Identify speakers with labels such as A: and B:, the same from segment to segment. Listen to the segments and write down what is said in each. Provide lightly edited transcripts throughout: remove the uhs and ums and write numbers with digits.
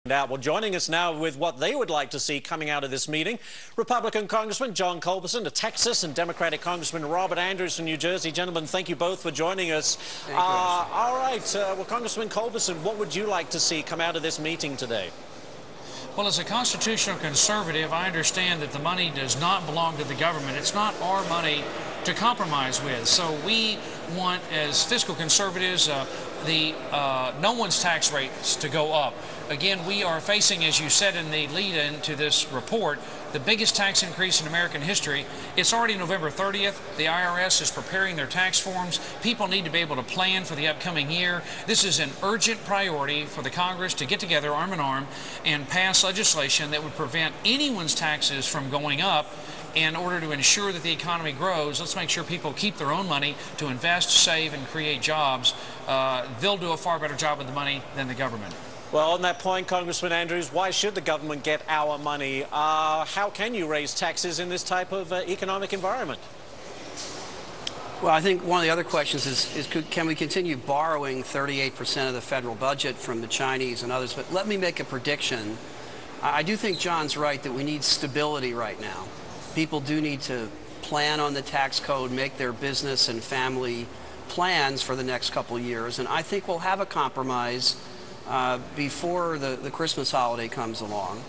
A: Well, joining us now with what they would like to see coming out of this meeting, Republican Congressman John Culberson of Texas and Democratic Congressman Robert Andrews from New Jersey. Gentlemen, thank you both for joining us.
B: Thank you,
A: all right, well, Congressman Culberson, what would you like to see come out of this meeting today?
C: Well, as a constitutional conservative, I understand that the money does not belong to the government. It's not our money to compromise with. So we want, as fiscal conservatives, no one's tax rates to go up. Again, we are facing, as you said in the lead-in to this report, the biggest tax increase in American history. It's already November 30th. The IRS is preparing their tax forms. People need to be able to plan for the upcoming year. This is an urgent priority for the Congress to get together arm in arm and pass legislation that would prevent anyone's taxes from going up. In order to ensure that the economy grows, let's make sure people keep their own money to invest, save, and create jobs. They'll do a far better job with the money than the government.
A: Well, on that point, Congressman Andrews, why should the government get our money? How can you raise taxes in this type of economic environment?
B: Well, I think one of the other questions is can we continue borrowing 38% of the federal budget from the Chinese and others? But let me make a prediction. I do think John's right that we need stability right now. People do need to plan on the tax code, make their business and family plans for the next couple of years. And I think we'll have a compromise before the Christmas holiday comes along.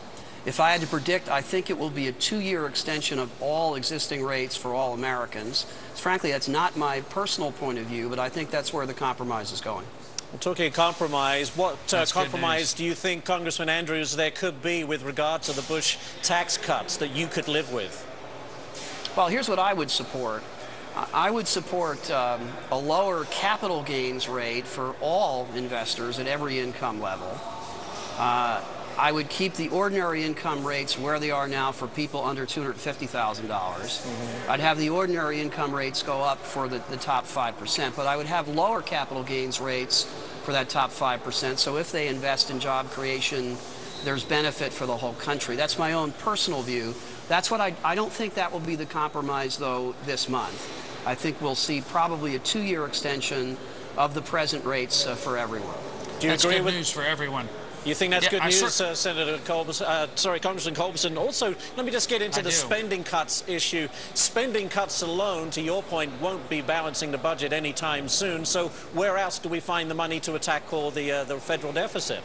B: If I had to predict, I think it will be a 2-year extension of all existing rates for all Americans. Frankly, that's not my personal point of view, but I think that's where the compromise is going.
A: Well, talking compromise, what compromise do you think, Congressman Andrews, there could be with regard to the Bush tax cuts that you could live with?
B: Well, here's what I would support. I would support a lower capital gains rate for all investors at every income level. I would keep the ordinary income rates where they are now for people under $250,000. I'd have the ordinary income rates go up for the top 5%, but I would have lower capital gains rates for that top 5%. So if they invest in job creation, there's benefit for the whole country. That's my own personal view. That's what I don't think that will be the compromise, though, this month. I think we'll see probably a 2-year extension of the present rates for everyone.
A: Do you agree
C: good
A: with
C: news for everyone?
A: You think that's good news, Senator Culberson? Congressman Culberson. Also, let me just get into the spending cuts issue. Spending cuts alone, to your point, won't be balancing the budget anytime soon. So where else do we find the money to tackle the federal deficit?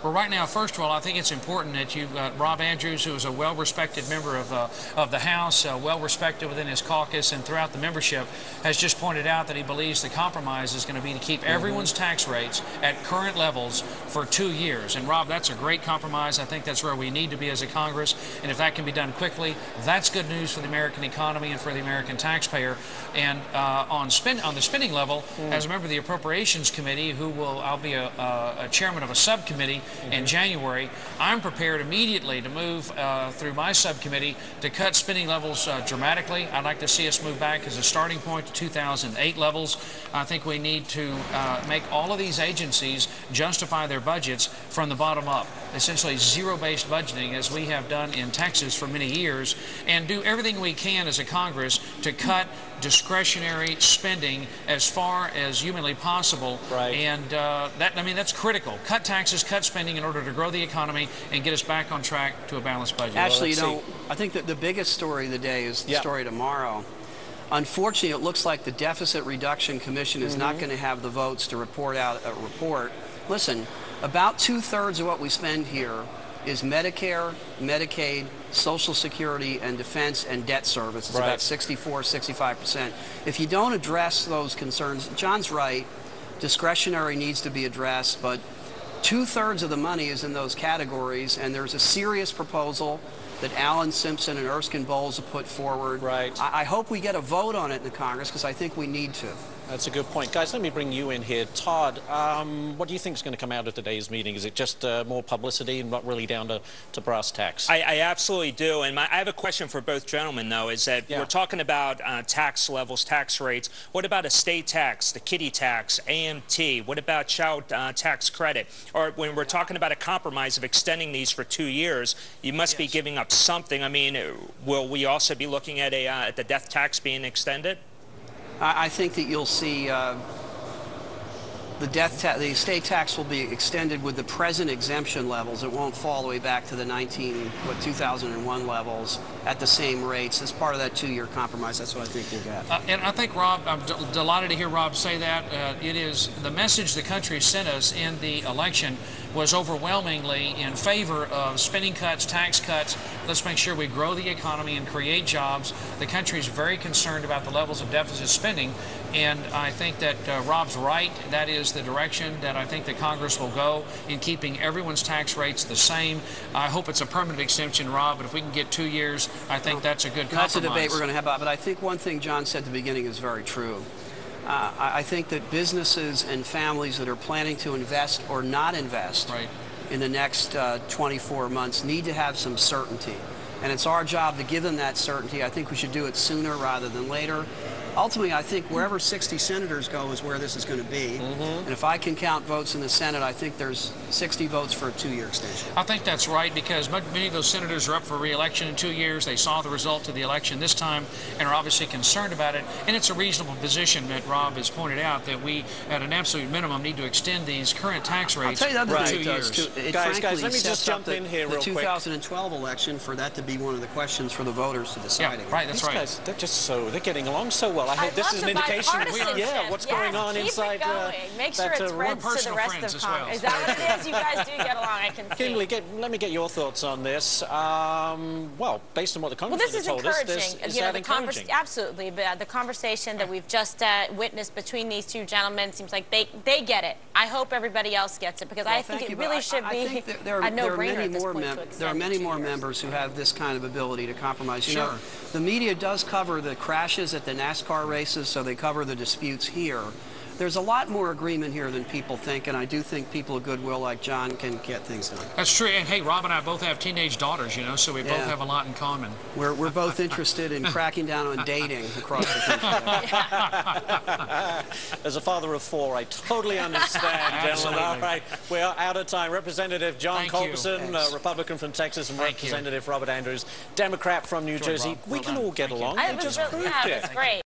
C: Well, right now, first of all, I think it's important that you've got Rob Andrews, who is a well-respected member of the House, well-respected within his caucus and throughout the membership, has just pointed out that he believes the compromise is going to be to keep everyone's tax rates at current levels for 2 years. And, Rob, that's a great compromise. I think that's where we need to be as a Congress. And if that can be done quickly, that's good news for the American economy and for the American taxpayer. And on the spending level, as a member of the Appropriations Committee, I'll be a chairman of a subcommittee in January, I'm prepared immediately to move through my subcommittee to cut spending levels dramatically. I'd like to see us move back as a starting point to 2008 levels. I think we need to make all of these agencies justify their budgets from the bottom up, essentially zero-based budgeting, as we have done in Texas for many years, and do everything we can as a Congress to cut discretionary spending as far as humanly possible.
A: Right.
C: And that's critical. Cut taxes, cut spending in order to grow the economy and get us back on track to a balanced budget.
B: Actually, I think that the biggest story of the day is the story tomorrow. Unfortunately, it looks like the Deficit Reduction Commission is not going to have the votes to report out a report. Listen, about 2/3 of what we spend here is Medicare, Medicaid, Social Security, and defense and debt service. It's about 64, 65%. If you don't address those concerns, John's right, discretionary needs to be addressed, but 2/3 of the money is in those categories, and there's a serious proposal that Alan Simpson and Erskine Bowles have put forward.
A: Right.
B: I hope we get a vote on it in the Congress, because I think we need to.
A: That's a good point. Guys, let me bring you in here. Todd, what do you think is going to come out of today's meeting? Is it just more publicity and not really down to brass tacks?
D: I absolutely do. And I have a question for both gentlemen, though, is that we're talking about tax levels, tax rates. What about a state tax, the kiddie tax, AMT? What about child tax credit? Or when we're talking about a compromise of extending these for 2 years, you must be giving up something. I mean, will we also be looking at the death tax being extended?
B: I think that you'll see the state tax will be extended with the present exemption levels. It won't fall all the way back to the 2001 levels at the same rates as part of that 2-year compromise. That's what I think we'll get.
C: And I think, Rob, I'm delighted to hear Rob say that. It is the message the country sent us in the election was overwhelmingly in favor of spending cuts, tax cuts. Let's make sure we grow the economy and create jobs. The country is very concerned about the levels of deficit spending, and I think that Rob's right. That is the direction that I think that Congress will go in keeping everyone's tax rates the same. I hope it's a permanent extension, Rob, but if we can get 2 years, I think that's a good compromise.
B: That's a debate we're going to have about, but I think one thing John said at the beginning is very true. I think that businesses and families that are planning to invest or not invest in the next 24 months need to have some certainty. And it's our job to give them that certainty. I think we should do it sooner rather than later. Ultimately, I think wherever 60 senators go is where this is going to be. And if I can count votes in the Senate, I think there's 60 votes for a 2-year extension.
C: I think that's right, because many of those senators are up for re-election in 2 years. They saw the result of the election this time and are obviously concerned about it. And it's a reasonable position that Rob has pointed out, that we, at an absolute minimum, need to extend these current tax rates for 2 years.
B: Guys,
A: let me just jump in here real quick.
B: The 2012 election, for that to be one of the questions for the voters to decide.
C: Yeah, right, that's right.
A: Guys, they're getting along so well. I hope this is an indication of what's going on inside.
E: Make sure it spreads to the rest of Congress. Is that what it is? You guys do get along, I can see.
A: Kimberly, let me get your thoughts on this. Well, based on what the Congressman has told us, is that encouraging?
E: Absolutely. But the conversation that we've just witnessed between these two gentlemen seems like they get it. I hope everybody else gets it, because I think it really should be a no-brainer at this point to extend.
B: There are many more members who have this kind of ability to compromise. You know, the media does cover the crashes at the NASCAR races, so they cover the disputes here. There's a lot more agreement here than people think, and I do think people of goodwill like John can get things done.
C: That's true. And hey, Rob and I both have teenage daughters, you know, so we both have a lot in common.
B: We're both interested in cracking down on dating across the country.
A: As a father of 4, I totally understand, gentlemen. All right, we are out of time. Representative John Culberson, Republican from Texas, and Representative Robert Andrews, Democrat from New Jersey. We can all get along.
E: It was great.